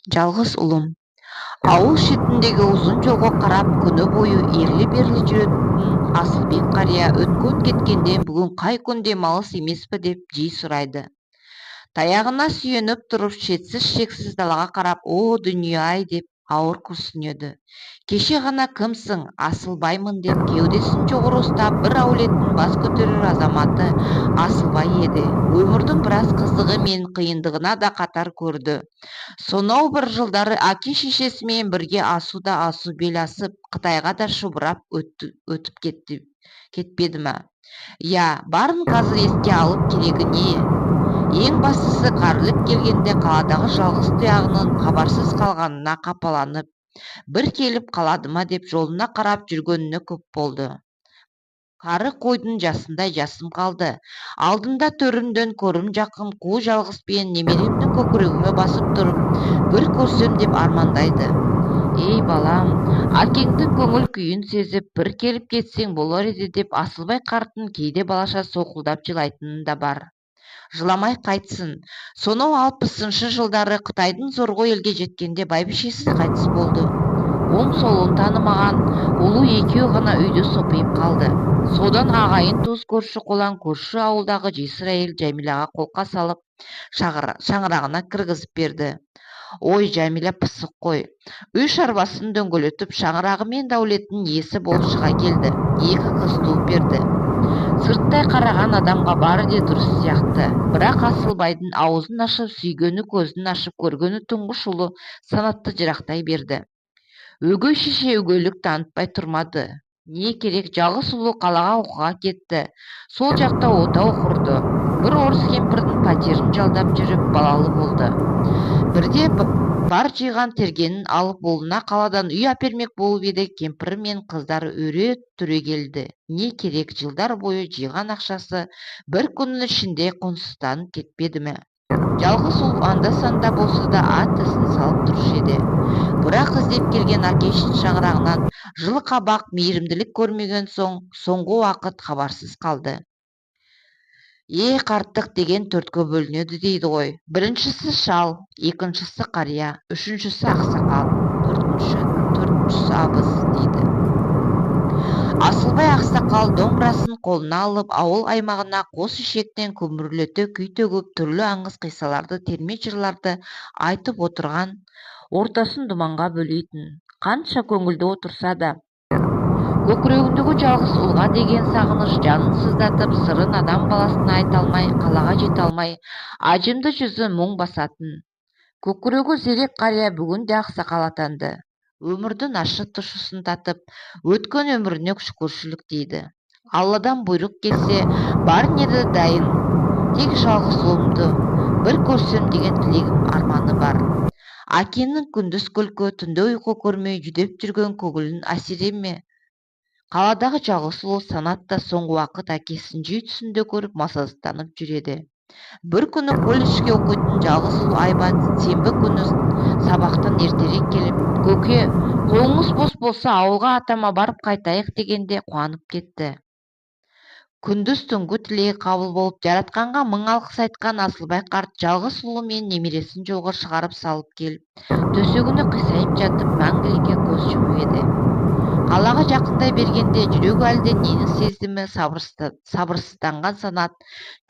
Жалғыз ұлым. Ауыл шетіндегі ұзын жолға қарап күні бойы ерлі-берлі жүретін Асылбек қария өткен кеткенден бүгін қай күн демалыс емес пе деп жиі сұрайды. Таяғына сүйеніп тұрып шетсіз-шексіз далаға қарап, о дүние-ай деп ауыр күрсінеді. Кеше ғана кімсің, Асылбаймын деп кеудесін жоғары ұстап бір әулеттің бас көтерер азаматы Асылбай еді. Өмірдің біраз қызығы мен қиындығына да қатар көрді. Сонау бір жылдары әке-шешесімен бірге асуда асу бел асып, Қытайға да шұбырап өтіп кетпеді ме? Я, барын қазір еске алып керегі не? Ең бастысы қарілік келгенде қаладағы жалғыз тұяғының хабарсыз қалғанына қапаланып, бір келіп қалады ма деп жолына қарап жүргеніне көп болды. Қары қойдың жасындай жасым қалды. Алдында төрімден көрім жақын қу жалғызбен немеремнің көкірегіме басып тұрып, бір көрсем деп армандайды. Ей балам, әкеңдің көңіл күйін сезіп, бір келіп кетсең болар еді деп Асылбай қарттың кейде балаша соқылдап жылайтыны да бар. Жыламай қайтсын. Сонау 60-шы жылдары Қытайдың зорғы елге жеткенде бәйбішесі қайтыс болды. Оң солын танымаған ұлы екеу ғана үйде сопиып қалды. Содан ағайын туыс көрші қолаң көрші ауылдағы жесір әйел Жәмилаға қолқа салып, шаңырағына кіргізіп берді. Ой, Жәмила пысық қой. Үй шаруасын дөңгелетіп, шаңырағы мен дәулеттің иесі болып шыға келді. 2 қыз туып берді. Сырттай қараған адамға бары де дұрыс сияқты. Бірақ Асылбайдың аузын ашып сүйгені, көзін ашып көргені тұңғыш ұлы Санатты жырақтай берді. Өгей шеше өгейлік танытпай тұрмады. Не керек, жалғыз ұлы қалаға оқуға кетті. Сол жақта отау құрды. Бір орыс кемпірдің пәтерін жалдап жүріп балалы болды. Бірде бар жиған тергенін алып болына қаладан үй әпермек болып еді, кемпірі мен қыздары өре түрегелді. Не керек, жылдар бойы жиған ақшасы бір күннің ішінде құнсызданып кетпеді ме? Жалғыз ұл анда-санда болса да ат ізін салып тұрушы еді. Бірақ іздеп келген әкесінің шаңырағынан жылы қабақ мейірімділік көрмеген соң, соңғы уақыт хабарсыз қалды. Қарттық деген 4-ке бөлінеді дейді ғой. Біріншісі шал, екіншісі қария, үшіншісі ақсақал, төртіншісі абыз дейді. Асылбай ақсақал домбырасын қолына алып, ауыл аймағына қос ішектен көмірлете күй төгіп, түрлі аңыз қиссаларды, терме жырларды айтып отырған, ортасын думанға бөлейтін. Қанша көңілді отырса да, көкірегіндегі жалғыз ұлға деген сағыныш жанын сыздатып, сырын адам баласына айта алмай, қалаға жете алмай, ажымды жүзі мұң басатын. Көкірегі зерек қария бүгін де ақсақал атанды. Өмірдің ащы тұщысын татып, өткен өміріне шүкіршілік дейді. Алладан бұйрық келсе, бар неді дайын. Тек жалғыз ұлымды бір көрсем деген тілегім, арманы бар. Әкенің күндіз күлкі, түнде ұйқы көрмей жүдеп жүрген көңілін әсере ме? Қаладағы жалғыз ұлы Санат та соңғы уақыт әкесін жиі түсінде көріп масазданып жүреді. Бір күні колледжге оқитын жалғыз ұлы Айбат сенбі күні сабақтан ертерек келіп, көке, қолыңыз бос болса ауылға атама барып қайтайық дегенде қуанып кетті. Күндіз түнгі тілегі қабыл болып, жаратқанға мың алғыс айтқан Асылбай қарт жалғыз ұлы мен немересін жолға шығарып салып келіп, төсегіне қисайып жатып мәңгілікке көз жұмып еді. Қалаға жақындай бергенде жүрегі әлде нені сезді ме, сабырсызданған Санат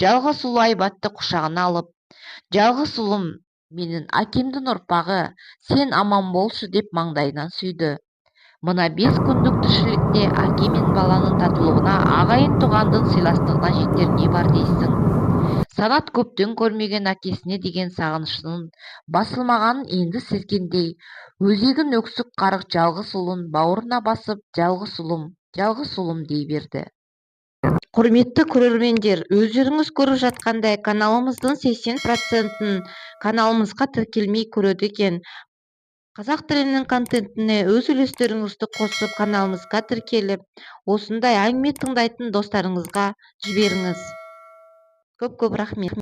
жалғыз ұлы Айбатты құшағына алып, жалғыз ұлым, менің әкемдің ұрпағы, сен аман болшы деп маңдайынан сүйді. Мына 5 күндік тіршілікте әке мен баланың татулығына, ағайын туғандың сыйластығына жетер не бар дейсің? Санат көптен көрмеген әкесіне деген сағынышының басылмағанын енді сезгендей, өзегін өксік қарық жалғыз ұлын бауырына басып, жалғыз ұлым дей берді. Құрметті көрермендер, өздеріңіз көріп жатқандай каналымыздың 80%-ін каналымызға тіркелмей көреді екен. Қазақ тілінің контентіне өз үлестеріңізді қосып, каналымызға тіркеліп, осындай әңгіме тыңдайтын достарыңызға жіберіңіз. Көп рахмет.